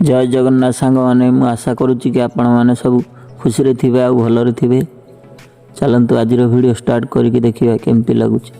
जय जगन्नाथ सांग मैंने मुझे आशा करुच्ची कि आपण मैंने सब खुशी रे थिबे आ भलरे थिबे। चलतु आज वीडियो स्टार्ट करके देखिए केमती लगुच।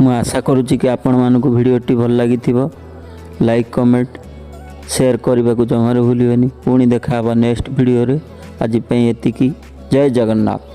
ମୁଁ ଆଶା କରୁଛି କି ଆପଣମାନଙ୍କୁ ଭିଡ଼ିଓଟି ଭଲ ଲାଗିଥିବ। ଲାଇକ୍ କମେଣ୍ଟ ସେୟାର କରିବାକୁ ଜମାରୁ ଭୁଲିବେନି। ପୁଣି ଦେଖା ହେବା ନେକ୍ସଟ ଭିଡ଼ିଓରେ। ଆଜି ପାଇଁ ଏତିକି। ଜୟ ଜଗନ୍ନାଥ।